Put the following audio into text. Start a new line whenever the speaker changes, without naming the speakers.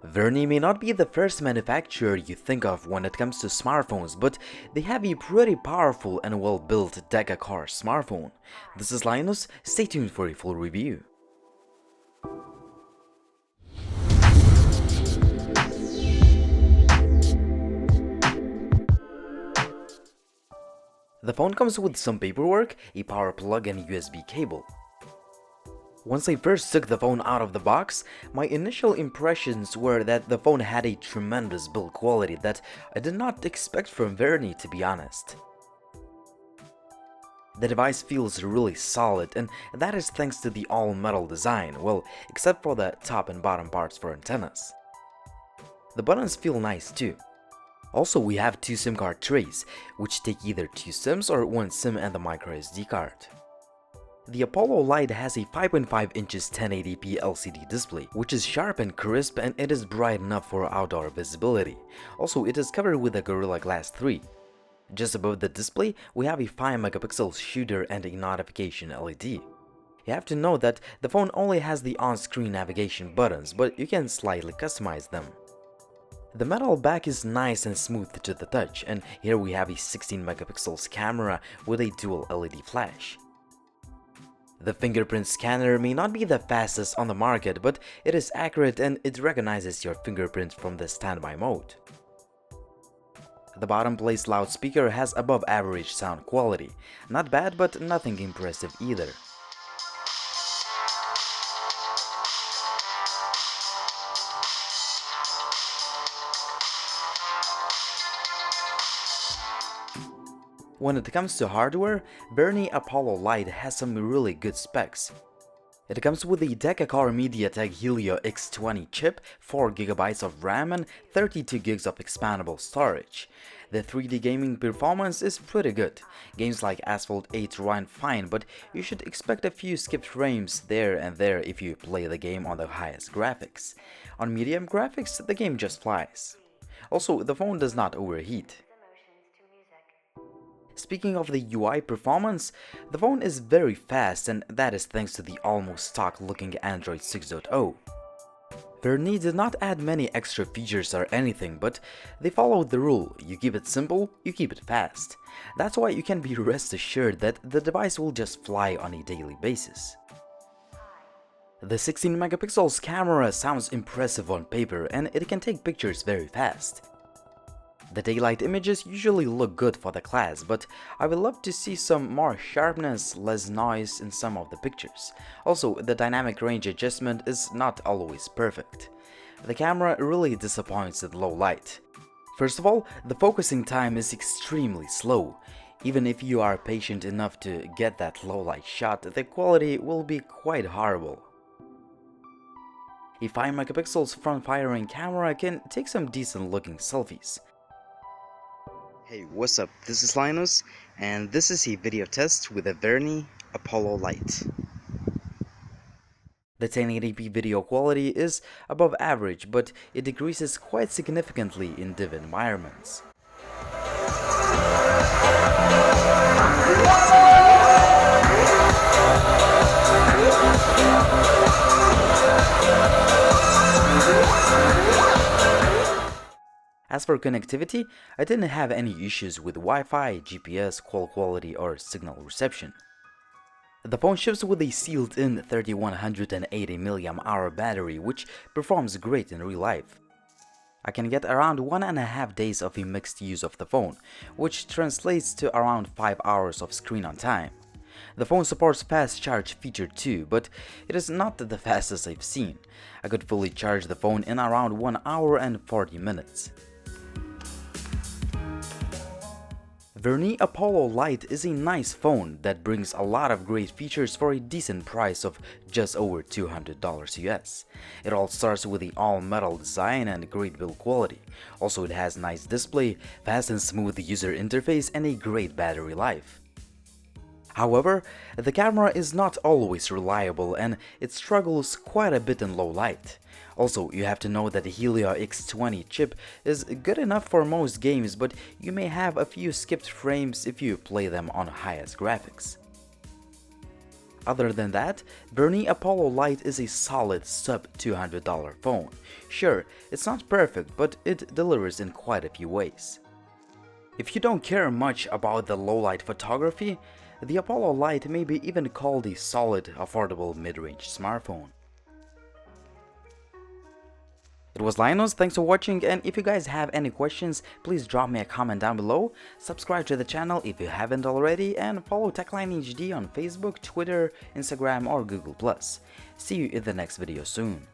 Vernee may not be the first manufacturer you think of when it comes to smartphones, but they have a pretty powerful and well-built deca-car smartphone. This is Linus, stay tuned for a full review. The phone comes with some paperwork, a power plug and USB cable. Once I first took the phone out of the box, my initial impressions were that the phone had a tremendous build quality that I did not expect from Vernee, to be honest. The device feels really solid, and that is thanks to the all-metal design, well, except for the top and bottom parts for antennas. The buttons feel nice too. Also, we have two SIM card trays, which take either two SIMs or one SIM and the microSD card. The Apollo Lite has a 5.5 inches 1080p LCD display, which is sharp and crisp, and it is bright enough for outdoor visibility. Also, it is covered with a Gorilla Glass 3. Just above the display, we have a 5-megapixel shooter and a notification LED. You have to know that the phone only has the on-screen navigation buttons, but you can slightly customize them. The metal back is nice and smooth to the touch, and here we have a 16-megapixel camera with a dual LED flash. The fingerprint scanner may not be the fastest on the market, but it is accurate and it recognizes your fingerprint from the standby mode. The bottom-placed loudspeaker has above-average sound quality. Not bad, but nothing impressive either. When it comes to hardware, Vernee Apollo Lite has some really good specs. It comes with a deca-car MediaTek Helio X20 chip, 4GB of RAM and 32GB of expandable storage. The 3D gaming performance is pretty good. Games like Asphalt 8 run fine, but you should expect a few skipped frames there and there if you play the game on the highest graphics. On medium graphics, the game just flies. Also, the phone does not overheat. Speaking of the UI performance, the phone is very fast, and that is thanks to the almost stock looking Android 6.0. Vernee did not add many extra features or anything, but they followed the rule: you keep it simple, you keep it fast. That's why you can be rest assured that the device will just fly on a daily basis. The 16-megapixel camera sounds impressive on paper, and it can take pictures very fast. The daylight images usually look good for the class, but I would love to see some more sharpness, less noise in some of the pictures. Also, the dynamic range adjustment is not always perfect. The camera really disappoints at low light. First of all, the focusing time is extremely slow. Even if you are patient enough to get that low light shot, the quality will be quite horrible. A 5-megapixel front-firing camera can take some decent looking selfies.
Hey, what's up? This is Linus, and this is a video test with a Vernee Apollo Lite.
The 1080p video quality is above average, but it decreases quite significantly in div environments. As for connectivity, I didn't have any issues with Wi-Fi, GPS, call quality, or signal reception. The phone ships with a sealed-in 3180 mAh battery, which performs great in real life. I can get around 1.5 days of a mixed use of the phone, which translates to around 5 hours of screen on time. The phone supports fast charge feature too, but it is not the fastest I've seen. I could fully charge the phone in around 1 hour and 40 minutes. Vernee Apollo Lite is a nice phone that brings a lot of great features for a decent price of just over $200 US. It all starts with the all-metal design and great build quality. Also, it has nice display, fast and smooth user interface, and a great battery life. However, the camera is not always reliable and it struggles quite a bit in low light. Also, you have to know that the Helio X20 chip is good enough for most games, but you may have a few skipped frames if you play them on highest graphics. Other than that, Vernee Apollo Lite is a solid sub $200 phone. Sure, it's not perfect, but it delivers in quite a few ways. If you don't care much about the low-light photography, the Apollo Lite may be even called a solid, affordable mid-range smartphone. It was Linus, thanks for watching, and if you guys have any questions, please drop me a comment down below, subscribe to the channel if you haven't already, and follow TechLineHD on Facebook, Twitter, Instagram or Google+. See you in the next video soon.